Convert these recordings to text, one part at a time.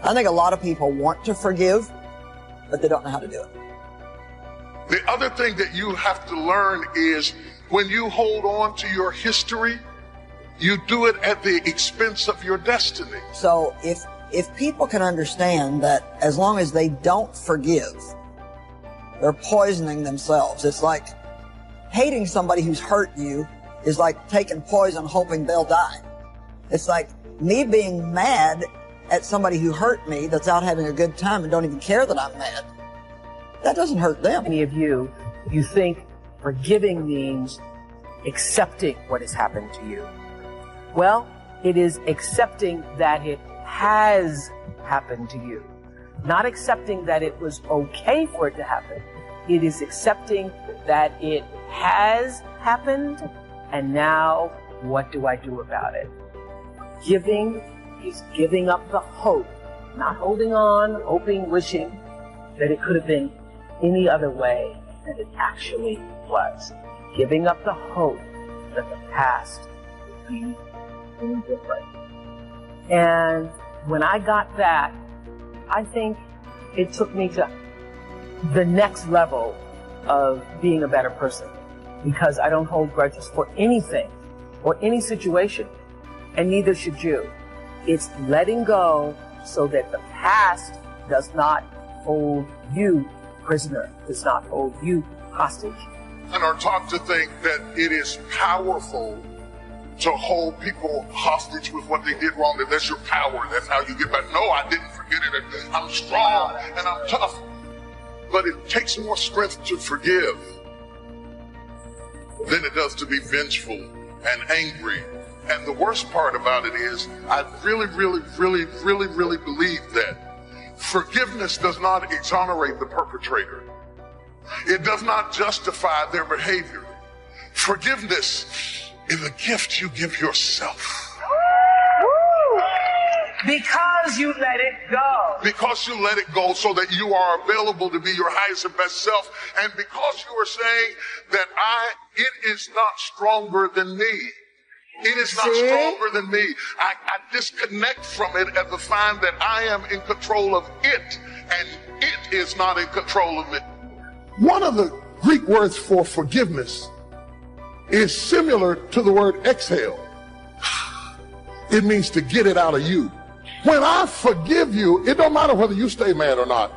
I think a lot of people want to forgive, but they don't know how to do it. The other thing that you have to learn is when you hold on to your history, you do it at the expense of your destiny. So if people can understand that as long as they don't forgive, they're poisoning themselves. It's like hating somebody who's hurt you is like taking poison hoping they'll die. It's like me being mad at somebody who hurt me that's out having a good time and don't even care that I'm mad. That doesn't hurt them. Many of you think forgiving means accepting what has happened to you. Well, it is accepting that it has happened to you. Not accepting that it was okay for it to happen. It is accepting that it has happened, and now what do I do about it? Giving is giving up the hope, not holding on, hoping, wishing that it could have been any other way than it actually was. Giving up the hope that the past would be any different. And when I got that, I think it took me to the next level of being a better person, because I don't hold grudges for anything or any situation, and neither should you. It's letting go so that the past does not hold you prisoner, does not hold you hostage. And are taught to think that it is powerful to hold people hostage with what they did wrong, that that's your power, that's how you get back. No, I didn't forget it. I'm strong and I'm tough. But it takes more strength to forgive than it does to be vengeful and angry. And the worst part about it is, I really believe that forgiveness does not exonerate the perpetrator. It does not justify their behavior. Forgiveness is a gift you give yourself. Because you let it go. Because you let it go so that you are available to be your highest and best self. And because you are saying that it is not stronger than me. It is not stronger than me. I disconnect from it and find that I am in control of it, and it is not in control of me. One of the Greek words for forgiveness is similar to the word exhale. It means to get it out of you. When I forgive you, it don't matter whether you stay mad or not.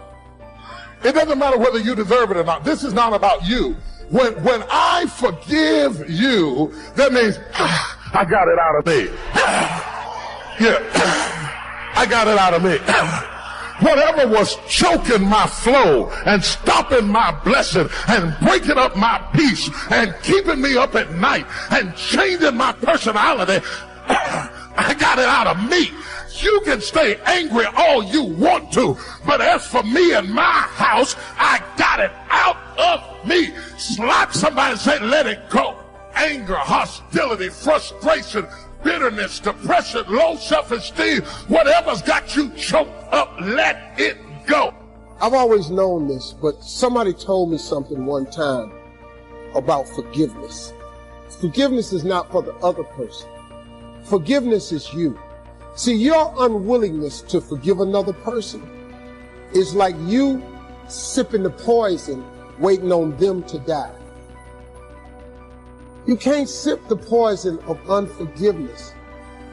It doesn't matter whether you deserve it or not. This is not about you. When I forgive you, that means I got it out of me. Yeah, I got it out of me. Whatever was choking my flow and stopping my blessing and breaking up my peace and keeping me up at night and changing my personality, I got it out of me. You can stay angry all you want to, but as for me and my house, I got it out of me. Slap somebody and say, let it go. Anger, hostility, frustration, bitterness, depression, low self-esteem, whatever's got you choked up, let it go. I've always known this, but somebody told me something one time about forgiveness. Forgiveness is not for the other person. Forgiveness is you. See, your unwillingness to forgive another person is like you sipping the poison, waiting on them to die. You can't sip the poison of unforgiveness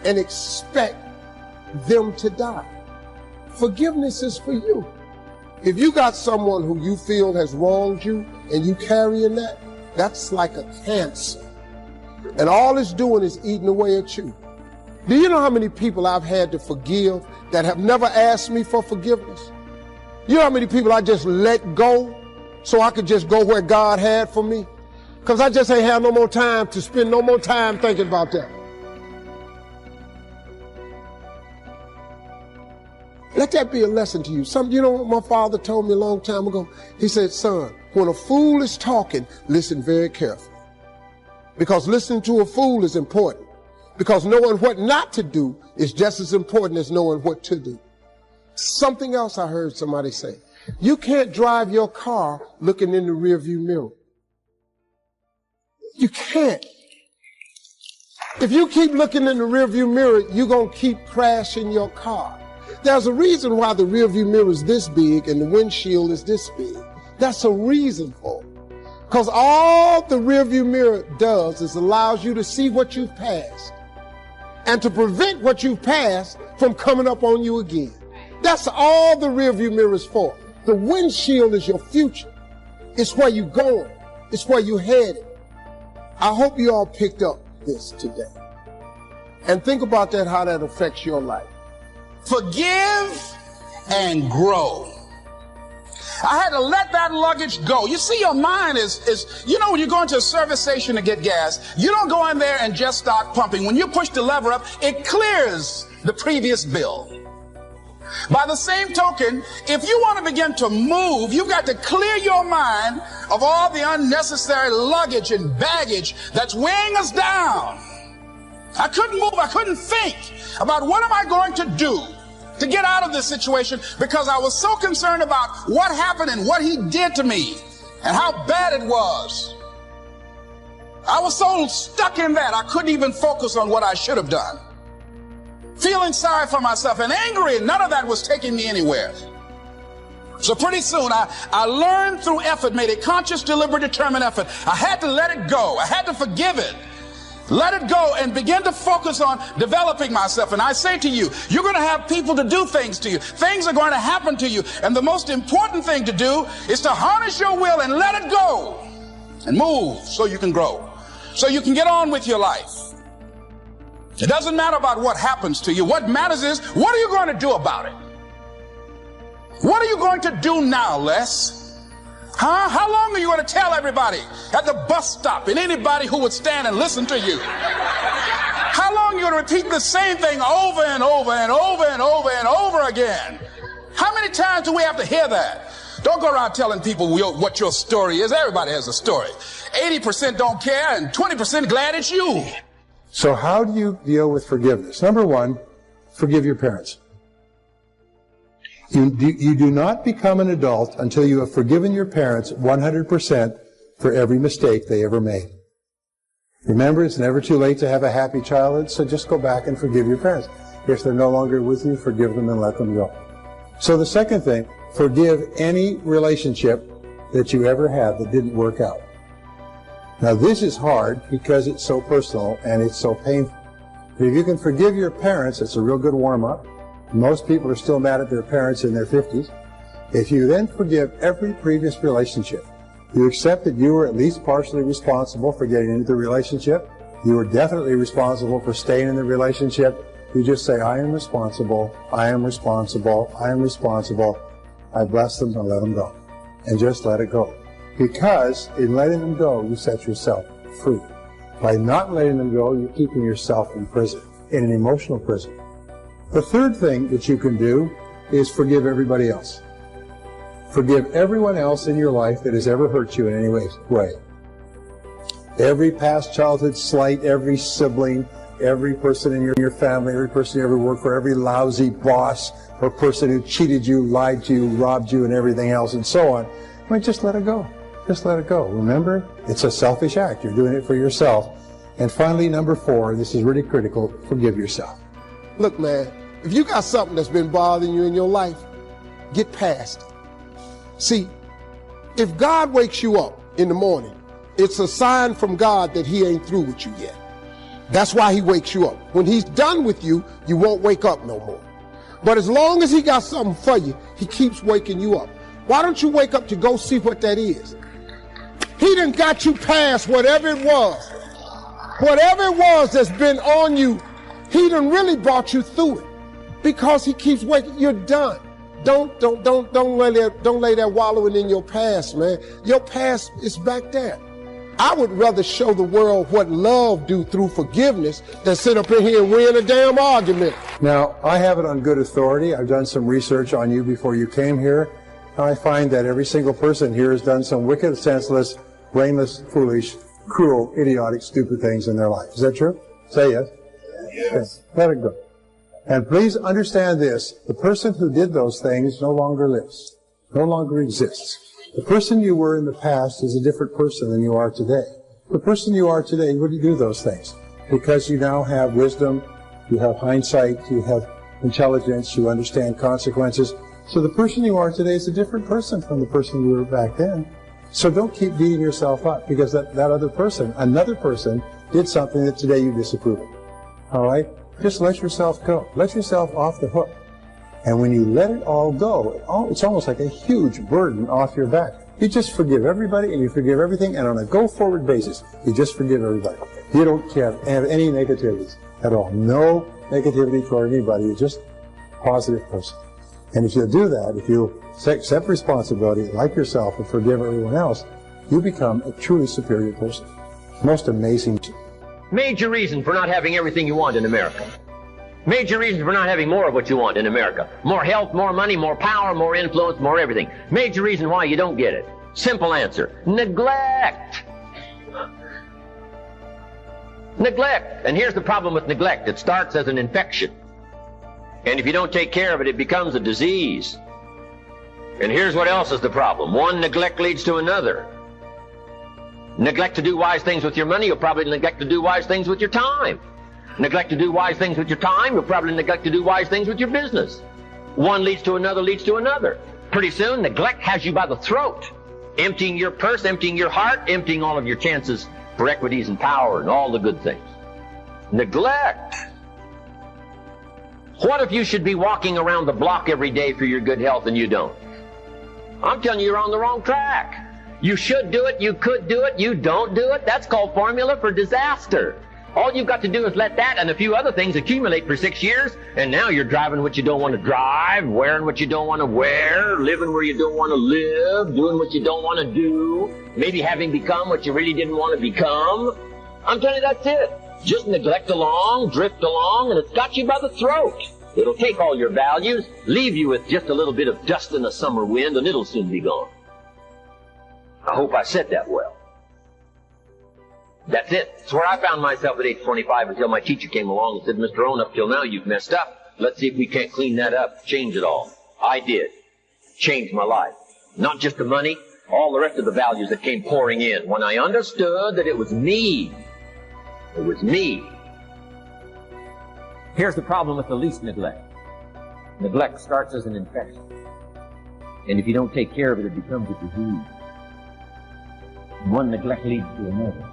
and expect them to die. Forgiveness is for you. If you got someone who you feel has wronged you and you carrying that, that's like a cancer. And all it's doing is eating away at you. Do you know how many people I've had to forgive that have never asked me for forgiveness? You know how many people I just let go so I could just go where God had for me? Because I just ain't have no more time to spend no more time thinking about that. Let that be a lesson to you. You know what my father told me a long time ago? He said, son, when a fool is talking, listen very carefully. Because listening to a fool is important. Because knowing what not to do is just as important as knowing what to do. Something else I heard somebody say. You can't drive your car looking in the rearview mirror. You can't. If you keep looking in the rearview mirror, you're going to keep crashing your car. There's a reason why the rearview mirror is this big and the windshield is this big. That's a reason for it. Because all the rearview mirror does is allows you to see what you've passed and to prevent what you've passed from coming up on you again. That's all the rearview mirror is for. The windshield is your future. It's where you're going. It's where you're headed. I hope you all picked up this today. And think about that, how that affects your life. Forgive and grow. I had to let that luggage go. You see, your mind is, you know, when you go into a service station to get gas, you don't go in there and just start pumping. When you push the lever up, it clears the previous bill. By the same token, if you want to begin to move, you've got to clear your mind of all the unnecessary luggage and baggage that's weighing us down. I couldn't move. I couldn't think about what am I going to do to get out of this situation because I was so concerned about what happened and what he did to me and how bad it was. I was so stuck in that I couldn't even focus on what I should have done. Feeling sorry for myself and angry, and none of that was taking me anywhere. So pretty soon I learned through effort, made a conscious, deliberate, determined effort. I had to let it go. I had to forgive it. Let it go and begin to focus on developing myself. And I say to you, you're going to have people to do things to you. Things are going to happen to you. And the most important thing to do is to harness your will and let it go and move so you can grow, so you can get on with your life. It doesn't matter about what happens to you. What matters is, what are you going to do about it? What are you going to do now, Les? Huh? How long are you going to tell everybody at the bus stop and anybody who would stand and listen to you? How long are you going to repeat the same thing over and over and over and over and over again? How many times do we have to hear that? Don't go around telling people what your story is. Everybody has a story. 80% don't care and 20% glad it's you. So how do you deal with forgiveness? Number one, forgive your parents. You do not become an adult until you have forgiven your parents 100% for every mistake they ever made. Remember, it's never too late to have a happy childhood, so just go back and forgive your parents. If they're no longer with you, forgive them and let them go. So the second thing, forgive any relationship that you ever had that didn't work out. Now this is hard because it's so personal and it's so painful. But if you can forgive your parents, it's a real good warm-up. Most people are still mad at their parents in their 50s. If you then forgive every previous relationship, you accept that you were at least partially responsible for getting into the relationship. You were definitely responsible for staying in the relationship. You just say, I am responsible, I am responsible, I am responsible. I bless them and let them go. And just let it go. Because in letting them go, you set yourself free. By not letting them go, you're keeping yourself in prison, in an emotional prison. The third thing that you can do is forgive everybody else. Forgive everyone else in your life that has ever hurt you in any way. Every past childhood slight, every sibling, every person in your family, every person you ever worked for, every lousy boss or person who cheated you, lied to you, robbed you, and everything else, and so on. I mean, just let it go. Just let it go. Remember, it's a selfish act. You're doing it for yourself. And finally, number 4, this is really critical, forgive yourself. Look, man, if you got something that's been bothering you in your life, get past it. See, if God wakes you up in the morning, it's a sign from God that he ain't through with you yet. That's why he wakes you up. When he's done with you, you won't wake up no more. But as long as he got something for you, he keeps waking you up. Why don't you wake up to go see what that is? He done got you past whatever it was. Whatever it was that's been on you, he done really brought you through it. Because he keeps waking, you're done. Don't lay that wallowing in your past, man. Your past is back there. I would rather show the world what love do through forgiveness than sit up in here and win a damn argument. Now, I have it on good authority. I've done some research on you before you came here. And I find that every single person here has done some wicked, senseless, brainless, foolish, cruel, idiotic, stupid things in their life. Is that true? Say yes. Yes. Let it go. And please understand this. The person who did those things no longer lives, no longer exists. The person you were in the past is a different person than you are today. The person you are today wouldn't do those things because you now have wisdom, you have hindsight, you have intelligence, you understand consequences. So the person you are today is a different person from the person you were back then. So don't keep beating yourself up because that other person, another person, did something that today you disapprove of. All right? Just let yourself go. Let yourself off the hook. And when you let it all go, it's almost like a huge burden off your back. You just forgive everybody and you forgive everything, and on a go-forward basis, you just forgive everybody. You don't have any negativities at all. No negativity toward anybody. You're just a positive person. And if you do that, if you accept responsibility, like yourself, and forgive everyone else, you become a truly superior person. Most amazing. Major reason for not having everything you want in America. Major reason for not having more of what you want in America. More health, more money, more power, more influence, more everything. Major reason why you don't get it. Simple answer. Neglect. Neglect. And here's the problem with neglect. It starts as an infection. And if you don't take care of it, it becomes a disease. And here's what else is the problem. One neglect leads to another. Neglect to do wise things with your money, you'll probably neglect to do wise things with your time. Neglect to do wise things with your time, you'll probably neglect to do wise things with your business. One leads to another, leads to another. Pretty soon, neglect has you by the throat, emptying your purse, emptying your heart, emptying all of your chances for equities and power and all the good things. Neglect. What if you should be walking around the block every day for your good health and you don't? I'm telling you, you're on the wrong track. You should do it, you could do it, you don't do it. That's called formula for disaster. All you've got to do is let that and a few other things accumulate for 6 years, and now you're driving what you don't want to drive, wearing what you don't want to wear, living where you don't want to live, doing what you don't want to do, maybe having become what you really didn't want to become. I'm telling you, that's it. Just neglect along, drift along, and it's got you by the throat. It'll take all your values, leave you with just a little bit of dust in the summer wind, and it'll soon be gone. I hope I said that well. That's it. It's where I found myself at age 25 until my teacher came along and said, Mr. Rohn, up till now you've messed up. Let's see if we can't clean that up, change it all. I did. Changed my life. Not just the money, all the rest of the values that came pouring in when I understood that it was me. It was me. Here's the problem with the least neglect. Neglect starts as an infection. And if you don't take care of it, it becomes a disease. One neglect leads to another.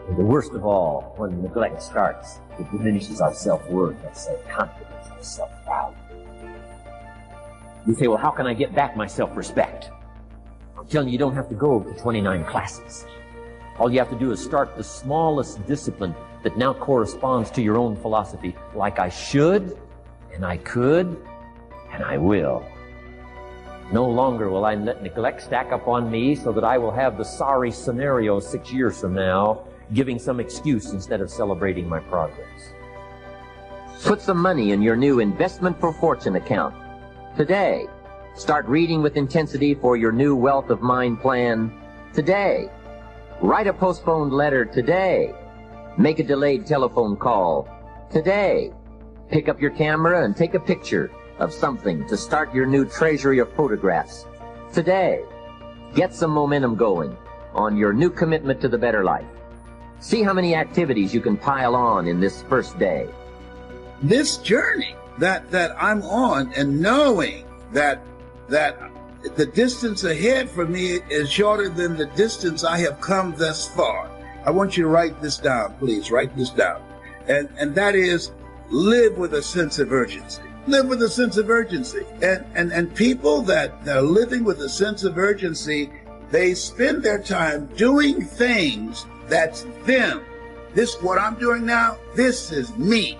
And the worst of all, when neglect starts, it diminishes our self-worth, our self-confidence, our self-value. You say, well, how can I get back my self-respect? I'm telling you, you don't have to go to 29 classes. All you have to do is start the smallest discipline that now corresponds to your own philosophy, like I should, and I could, and I will. No longer will I let neglect stack up on me so that I will have the sorry scenario 6 years from now, giving some excuse instead of celebrating my progress. Put some money in your new Investment for Fortune account. Today, start reading with intensity for your new Wealth of Mind plan. Today, write a postponed letter today. Make a delayed telephone call today. Pick up your camera and take a picture of something to start your new treasury of photographs today. Get some momentum going on your new commitment to the better life. See how many activities you can pile on in this first day. This journey that I'm on, and knowing that the distance ahead for me is shorter than the distance I have come thus far. I want you to write this down, please. Write this down. And that is, live with a sense of urgency. Live with a sense of urgency. And people that are living with a sense of urgency, they spend their time doing things that's them. This, what I'm doing now, this is me.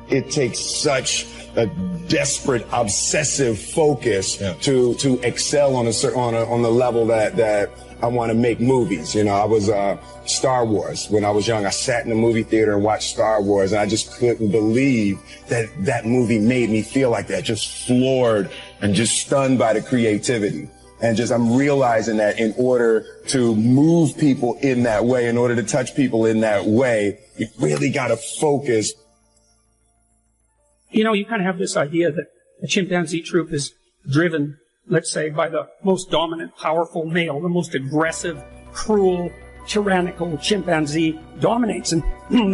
It takes such a desperate, obsessive focus to excel on the level that I want to make movies. You know, I was Star Wars when I was young. I sat in the movie theater and watched Star Wars, and I just couldn't believe that movie made me feel like that, just floored and just stunned by the creativity. And just, I'm realizing that in order to move people in that way, in order to touch people in that way, you really got to focus. You know, you kind of have this idea that a chimpanzee troop is driven, let's say, by the most dominant, powerful male, the most aggressive, cruel, tyrannical chimpanzee dominates. And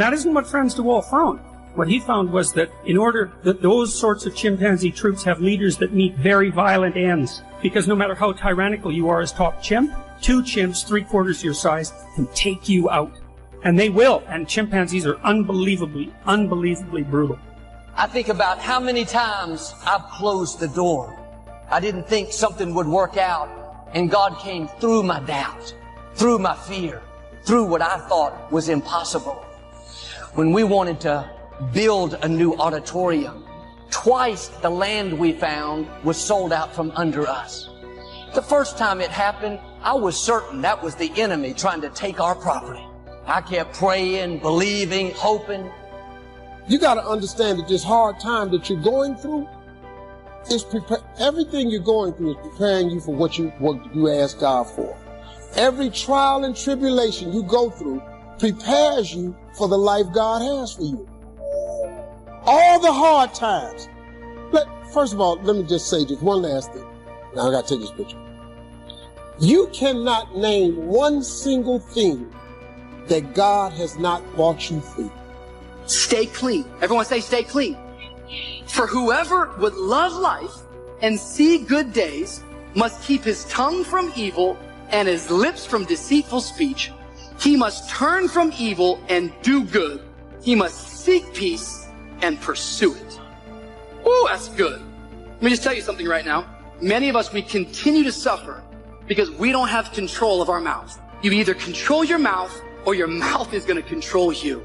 that isn't what Friends to Wolf found. What he found was that in order that those sorts of chimpanzee troops have leaders that meet very violent ends, because no matter how tyrannical you are as top chimp, 2 chimps 3/4 your size can take you out. And they will. And chimpanzees are unbelievably brutal. I think about how many times I've closed the door. I didn't think something would work out, and God came through my doubt, through my fear, through what I thought was impossible. When we wanted to build a new auditorium, twice the land we found was sold out from under us. The first time it happened, I was certain that was the enemy trying to take our property. I kept praying, believing, hoping. You got to understand that this hard time that you're going through is everything you're going through is preparing you for what you ask God for. Every trial and tribulation you go through prepares you for the life God has for you. All the hard times. First of all, let me just say just one last thing. Now I got to take this picture. You cannot name one single thing that God has not brought you through. Stay clean. Everyone say stay clean. For whoever would love life and see good days must keep his tongue from evil and his lips from deceitful speech. He must turn from evil and do good. He must seek peace and pursue it. Ooh, that's good. Let me just tell you something right now. Many of us, we continue to suffer because we don't have control of our mouth. You either control your mouth or your mouth is going to control you.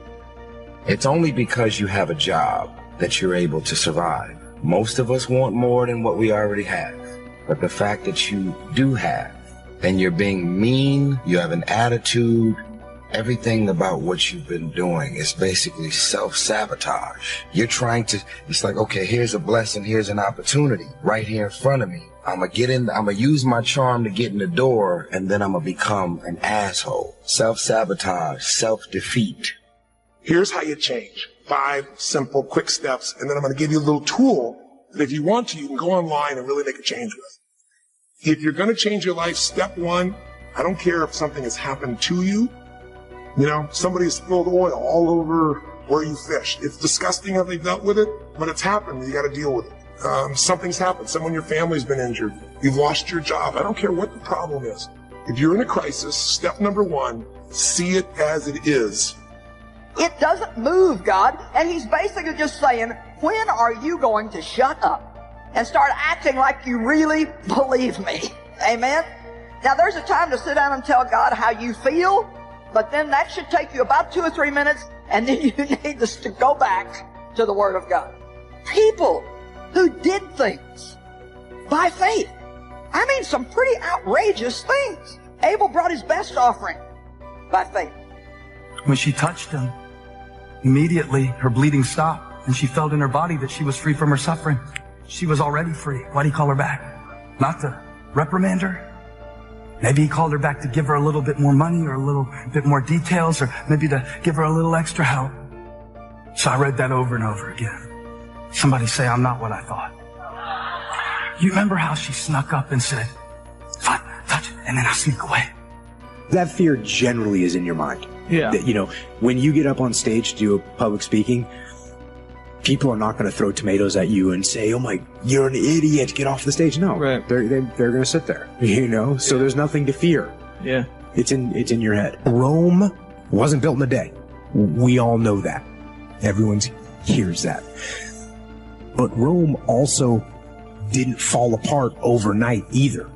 It's only because you have a job that you're able to survive. Most of us want more than what we already have. But the fact that you do have, and you're being mean, you have an attitude, everything about what you've been doing is basically self-sabotage. You're trying to, it's like, okay, here's a blessing, here's an opportunity right here in front of me. I'm gonna use my charm to get in the door, and then I'm gonna become an asshole. Self-sabotage, self-defeat. Here's how you change. 5 simple, quick steps, and then I'm going to give you a little tool that if you want to, you can go online and really make a change with. If you're going to change your life, step 1, I don't care if something has happened to you. You know, somebody has spilled oil all over where you fish. It's disgusting how they dealt with it, but it's happened. You got to deal with it. Something's happened. Someone in your family's been injured. You've lost your job. I don't care what the problem is. If you're in a crisis, step number 1, see it as it is. It doesn't move God, and he's basically just saying, when are you going to shut up and start acting like you really believe me? Amen? Now, there's a time to sit down and tell God how you feel, but then that should take you about 2 or 3 minutes, and then you need to go back to the Word of God. People who did things by faith. I mean, some pretty outrageous things. Abel brought his best offering by faith. When she touched him, immediately her bleeding stopped, and she felt in her body that she was free from her suffering. She was already free. Why did he call her back? Not to reprimand her. Maybe he called her back to give her a little bit more money or a little bit more details, or maybe to give her a little extra help. So I read that over and over again. Somebody say, I'm not what I thought. You remember how she snuck up and said, touch it, and then I'll sneak away. That fear generally is in your mind. Yeah. That, you know, when you get up on stage to do public speaking, people are not going to throw tomatoes at you and say, oh my, you're an idiot, get off the stage. No, right. They're going to sit there, you know, so there's nothing to fear. Yeah. It's in your head. Rome wasn't built in a day. We all know that. Everyone hears that. But Rome also didn't fall apart overnight either.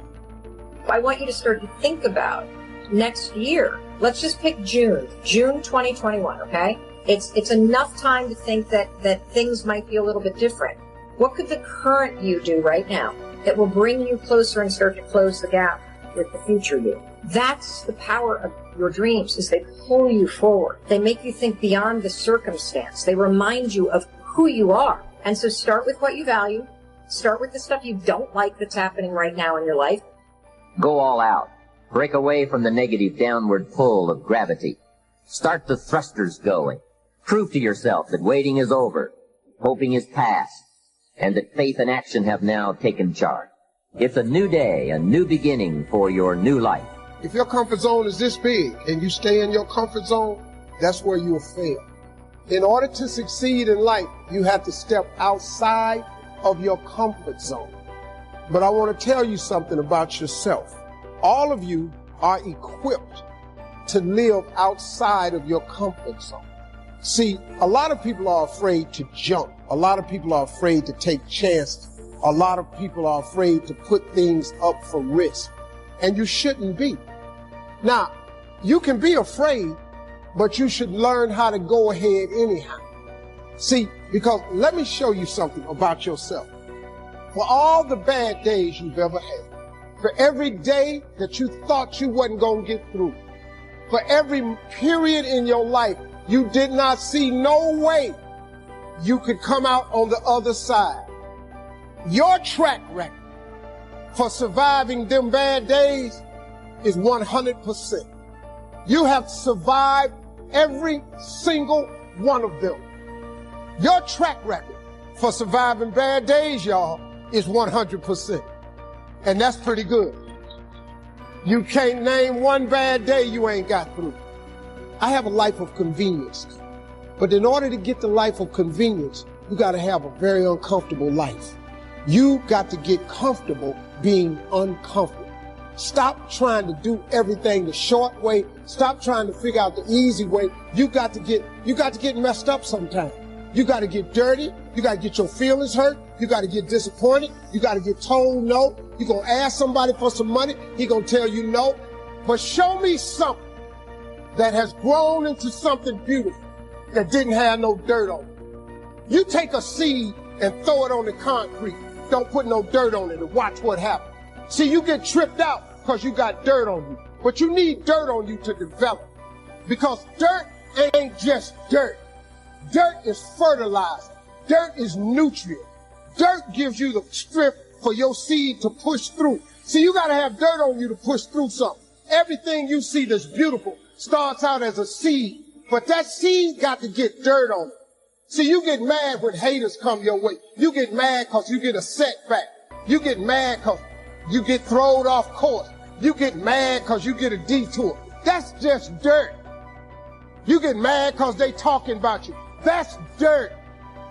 I want you to start to think about next year. Let's just pick June 2021, okay? It's enough time to think that things might be a little bit different. What could the current you do right now that will bring you closer and start to close the gap with the future you? That's the power of your dreams, is they pull you forward. They make you think beyond the circumstance. They remind you of who you are. And so start with what you value. Start with the stuff you don't like that's happening right now in your life. Go all out. Break away from the negative downward pull of gravity. Start the thrusters going. Prove to yourself that waiting is over, hoping is past, and that faith and action have now taken charge. It's a new day, a new beginning for your new life. If your comfort zone is this big and you stay in your comfort zone, that's where you'll fail. In order to succeed in life, you have to step outside of your comfort zone. But I want to tell you something about yourself. All of you are equipped to live outside of your comfort zone. See, a lot of people are afraid to jump. A lot of people are afraid to take chances. A lot of people are afraid to put things up for risk. And you shouldn't be. Now, you can be afraid, but you should learn how to go ahead anyhow. See, because let me show you something about yourself. For all the bad days you've ever had, for every day that you thought you wasn't going to get through, for every period in your life you did not see no way you could come out on the other side, your track record for surviving them bad days is 100%. You have survived every single one of them. Your track record for surviving bad days, y'all, is 100%. And that's pretty good. You can't name one bad day you ain't got through. I have a life of convenience. But in order to get the life of convenience, you got to have a very uncomfortable life. You got to get comfortable being uncomfortable. Stop trying to do everything the short way. Stop trying to figure out the easy way. You got to get messed up sometimes. You got to get dirty. You got to get your feelings hurt. You got to get disappointed. You got to get told no. You're going to ask somebody for some money. He going to tell you no. But show me something that has grown into something beautiful that didn't have no dirt on it. You take a seed and throw it on the concrete. Don't put no dirt on it and watch what happens. See, you get tripped out because you got dirt on you. But you need dirt on you to develop. Because dirt ain't just dirt. Dirt is fertilizer. Dirt is nutrient. Dirt gives you the strength for your seed to push through. See, you got to have dirt on you to push through something. Everything you see that's beautiful starts out as a seed. But that seed got to get dirt on it. See, you get mad when haters come your way. You get mad because you get a setback. You get mad because you get thrown off course. You get mad because you get a detour. That's just dirt. You get mad because they talking about you. That's dirt.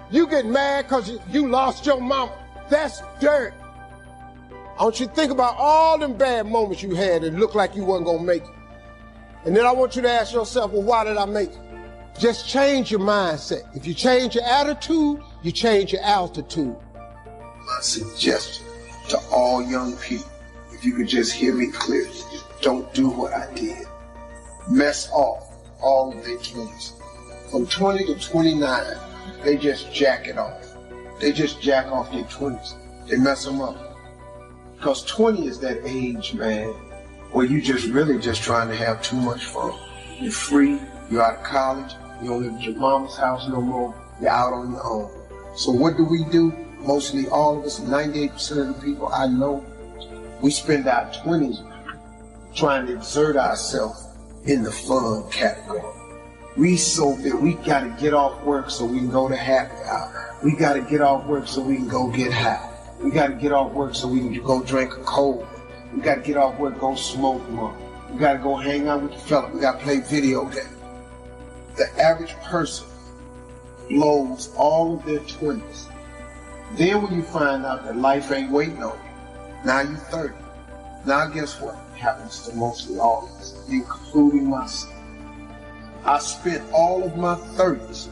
You get mad because you lost your mama. That's dirt. I want you to think about all them bad moments you had that looked like you wasn't going to make it. And then I want you to ask yourself, well, why did I make it? Just change your mindset. If you change your attitude, you change your altitude. My suggestion to all young people, if you could just hear me clearly, don't do what I did. Mess off all of their 20s. From 20 to 29, they just jack it off. They just jack off their 20s. They mess them up. Because 20 is that age, man, where you just really just trying to have too much fun. You're free, you're out of college, you don't live at your mama's house no more, you're out on your own. So what do? Mostly all of us, 98% of the people I know, we spend our 20s trying to exert ourselves in the fun category. We got to get off work so we can go to happy hour. We got to get off work so we can go get high. We got to get off work so we can go drink a cold. We got to get off work, go smoke more. We got to go hang out with the fella. We got to play video games. The average person blows all of their 20s. Then when you find out that life ain't waiting on you, now you're 30. Now guess what happens to mostly all of us, including myself. I spent all of my 30s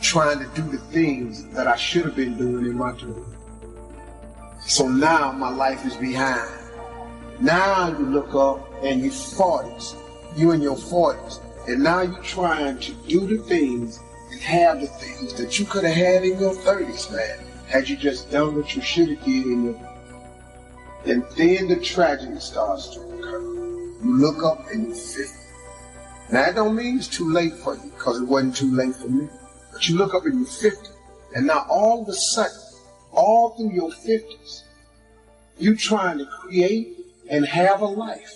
trying to do the things that I should have been doing in my 20s. So now my life is behind. Now you look up and you're 40s. You in your 40s. And now you're trying to do the things and have the things that you could have had in your 30s, man. Had you just done what you should have did in your... And then the tragedy starts to occur. You look up and you're 50. Now that don't mean it's too late for you, because it wasn't too late for me. But you look up and you're 50. And now all of a sudden, all through your 50s, you trying to create and have a life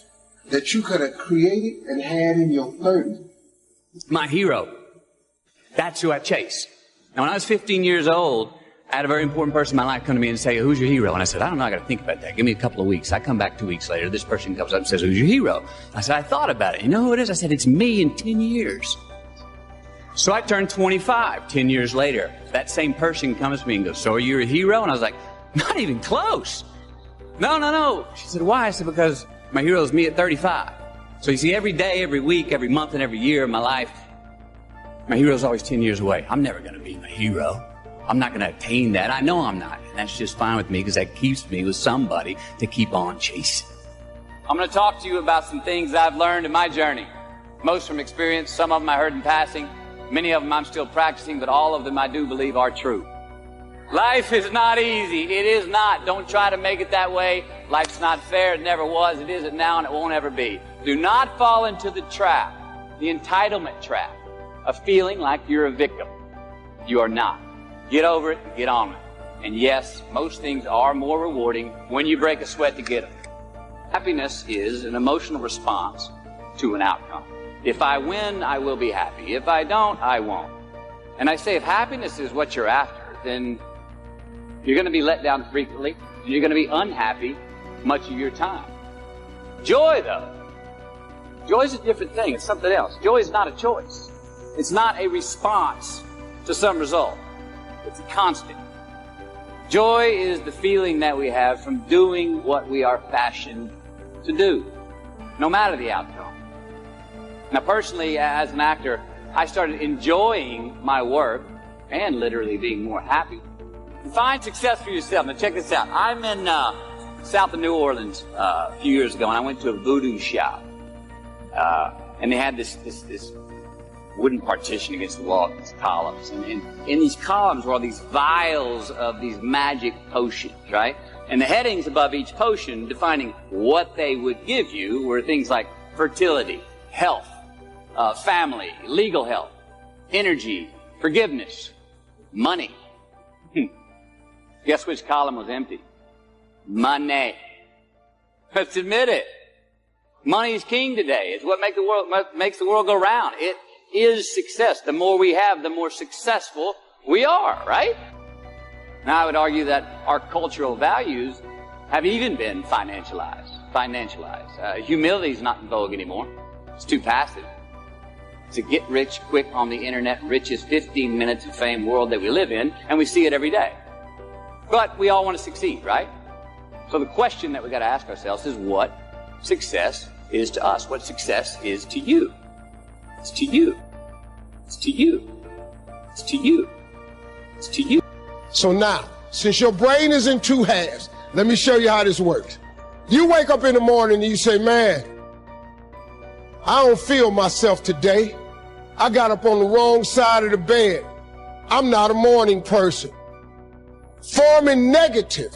that you could have created and had in your 30s. My hero. That's who I chase. Now, when I was 15 years old, I had a very important person in my life come to me and say, who's your hero? And I said, I don't know, I got to think about that. Give me a couple of weeks. I come back 2 weeks later. This person comes up and says, who's your hero? I said, I thought about it. You know who it is? I said, it's me in 10 years. So I turned 25 10 years later. That same person comes to me and goes, so are you a hero? And I was like, not even close. No. She said, why? I said, because my hero is me at 35. So you see, every day, every week, every month, and every year of my life, my hero is always 10 years away. I'm never going to be my hero. I'm not going to attain that. I know I'm not. And that's just fine with me because that keeps me with somebody to keep on chasing. I'm going to talk to you about some things I've learned in my journey. Most from experience, some of them I heard in passing. Many of them I'm still practicing, but all of them I do believe are true. Life is not easy. It is not. Don't try to make it that way. Life's not fair. It never was. It isn't now, and it won't ever be. Do not fall into the trap, the entitlement trap, of feeling like you're a victim. You are not. Get over it and get on with it. And yes, most things are more rewarding when you break a sweat to get them. Happiness is an emotional response to an outcome. If I win, I will be happy. If I don't, I won't. And I say if happiness is what you're after, then you're going to be let down frequently. You're going to be unhappy much of your time. Joy, though. Joy is a different thing. It's something else. Joy is not a choice. It's not a response to some result. It's a constant. Joy is the feeling that we have from doing what we are fashioned to do, no matter the outcome. Now, personally, as an actor, I started enjoying my work and literally being more happy. Find success for yourself. Now, check this out. I'm in south of New Orleans a few years ago, and I went to a voodoo shop. And they had this wooden partition against the wall, these columns. And in these columns were all these vials of these magic potions, right? And the headings above each potion defining what they would give you were things like fertility, health, family, legal health, energy, forgiveness, money. Guess which column was empty? Money. Let's admit it. Money is king today. It's what makes the world go round. It is success. The more we have, the more successful we are, right? Now, I would argue that our cultural values have even been financialized. Humility is not in vogue anymore. It's too passive. It's a get-rich-quick on the internet, richest 15 minutes of fame world that we live in, and we see it every day. But we all want to succeed, right? So the question that we got to ask ourselves is what success is to us, what success is to you. It's to you. It's to you. It's to you. It's to you. So now, since your brain is in two halves, let me show you how this works. You wake up in the morning and you say, man, I don't feel myself today. I got up on the wrong side of the bed. I'm not a morning person. Forming negative.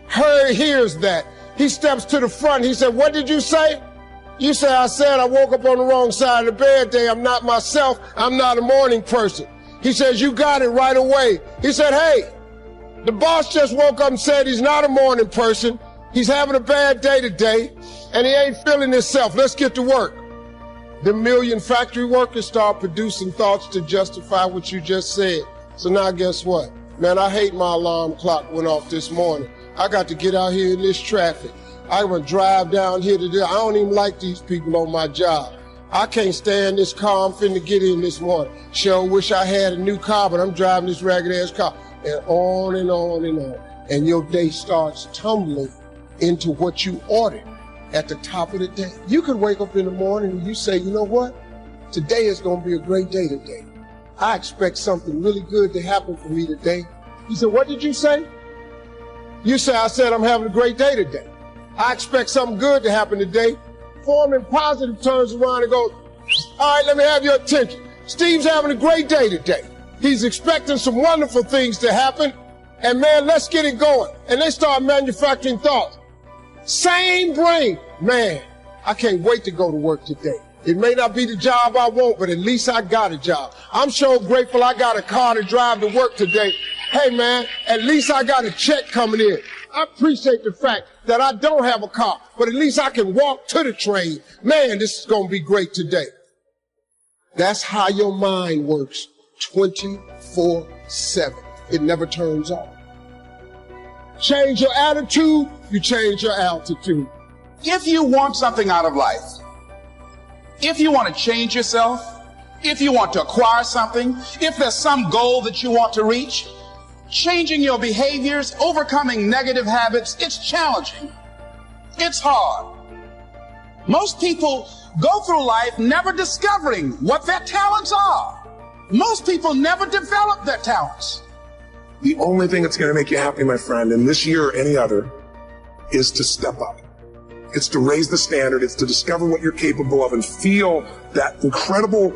Hears that. He steps to the front. He said, what did you say? You say, I said I woke up on the wrong side of the bed today. I'm not myself. I'm not a morning person. He says, you got it right away. He said, hey, the boss just woke up and said he's not a morning person. He's having a bad day today, and he ain't feeling himself. Let's get to work. The million factory workers start producing thoughts to justify what you just said. So now guess what? Man, I hate my alarm clock went off this morning. I got to get out here in this traffic. I want to drive down here today. I don't even like these people on my job. I can't stand this car I'm finna get in this morning. Sure wish I had a new car, but I'm driving this ragged-ass car. And on and on and on. And your day starts tumbling into what you ordered at the top of the day. You could wake up in the morning and you say, you know what? Today is going to be a great day today. I expect something really good to happen for me today. He said, what did you say? You say, I said I'm having a great day today. I expect something good to happen today. Forming positive turns around and goes, all right, let me have your attention. Steve's having a great day today. He's expecting some wonderful things to happen. And man, let's get it going. And they start manufacturing thoughts. Same brain. Man, I can't wait to go to work today. It may not be the job I want, but at least I got a job. I'm so grateful I got a car to drive to work today. Hey man, at least I got a check coming in. I appreciate the fact that I don't have a car, but at least I can walk to the train. Man, this is going to be great today. That's how your mind works 24/7. It never turns off. Change your attitude, you change your altitude. If you want something out of life, if you want to change yourself, if you want to acquire something, if there's some goal that you want to reach, changing your behaviors, overcoming negative habits, it's challenging. It's hard. Most people go through life never discovering what their talents are. Most people never develop their talents. The only thing that's going to make you happy, my friend, in this year or any other, is to step up. It's to raise the standard. It's to discover what you're capable of and feel that incredible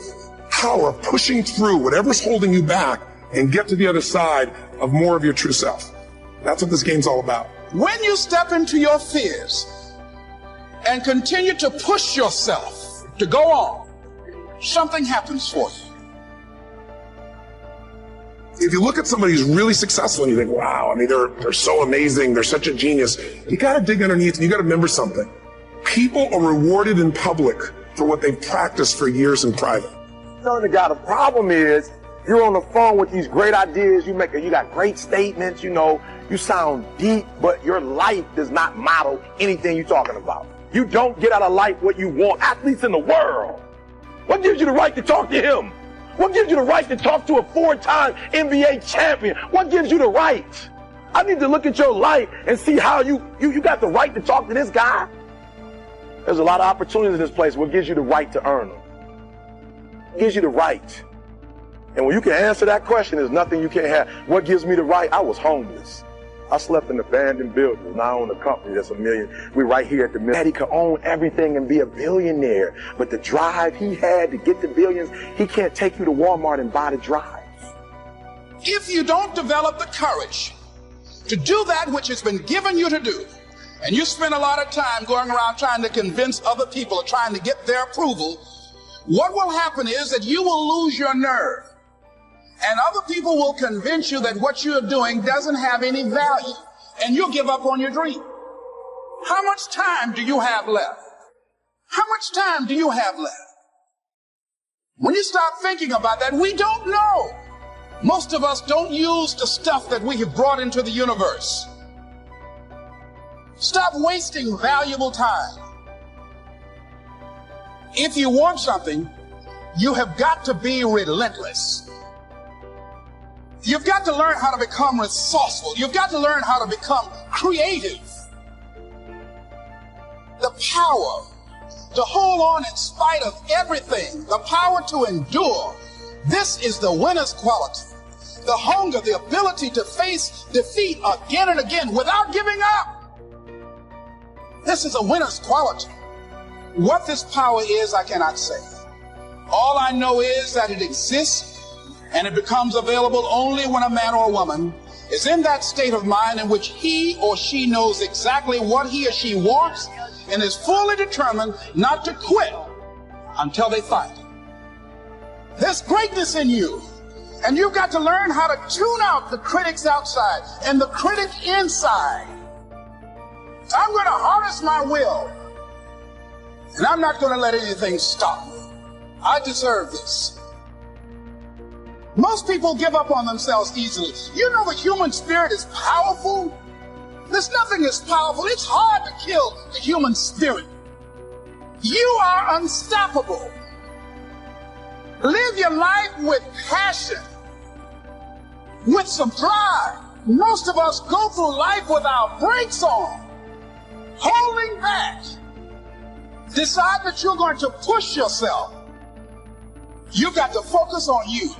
power of pushing through whatever's holding you back and get to the other side of more of your true self. That's what this game's all about. When you step into your fears and continue to push yourself to go on, something happens for you. If you look at somebody who's really successful and you think, wow, I mean, they're so amazing, they're such a genius, you got to dig underneath and you got to remember something. People are rewarded in public for what they've practiced for years in private. Telling the guy the problem is you're on the phone with these great ideas, you got great statements, you sound deep, but your life does not model anything you're talking about. You don't get out of life what you want. Athletes in the world. What gives you the right to talk to him? What gives you the right to talk to a 4-time NBA champion? What gives you the right? I need to look at your life and see how you got the right to talk to this guy. There's a lot of opportunities in this place. What gives you the right to earn them? What gives you the right? And when you can answer that question, there's nothing you can't have. What gives me the right? I was homeless. I slept in abandoned buildings. Now I own a company that's $1 million. We're right here at the million. Daddy could own everything and be a billionaire. But the drive he had to get the billions, he can't take you to Walmart and buy the drive. If you don't develop the courage to do that which has been given you to do, and you spend a lot of time going around trying to convince other people or trying to get their approval, what will happen is that you will lose your nerve. And other people will convince you that what you're doing doesn't have any value, and you'll give up on your dream. How much time do you have left? How much time do you have left? When you start thinking about that, we don't know. Most of us don't use the stuff that we have brought into the universe. Stop wasting valuable time. If you want something, you have got to be relentless. You've got to learn how to become resourceful. You've got to learn how to become creative. The power to hold on in spite of everything. The power to endure. This is the winner's quality. The hunger, the ability to face defeat again and again without giving up. This is a winner's quality. What this power is, I cannot say. All I know is that it exists. And it becomes available only when a man or a woman is in that state of mind in which he or she knows exactly what he or she wants and is fully determined not to quit until they find it. There's greatness in you, and you've got to learn how to tune out the critics outside and the critic inside. I'm going to harness my will, and I'm not going to let anything stop me. I deserve this. Most people give up on themselves easily. You know the human spirit is powerful. There's nothing as powerful. It's hard to kill the human spirit. You are unstoppable. Live your life with passion, with some pride. Most of us go through life with our brakes on, holding back. Decide that you're going to push yourself. You've got to focus on you.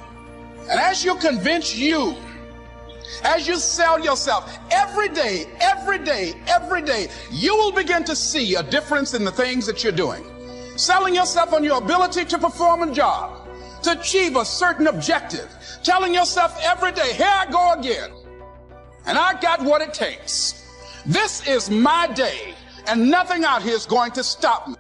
And as you convince you, as you sell yourself every day, you will begin to see a difference in the things that you're doing. Selling yourself on your ability to perform a job, to achieve a certain objective. Telling yourself every day, here I go again. And I got what it takes. This is my day, and nothing out here is going to stop me.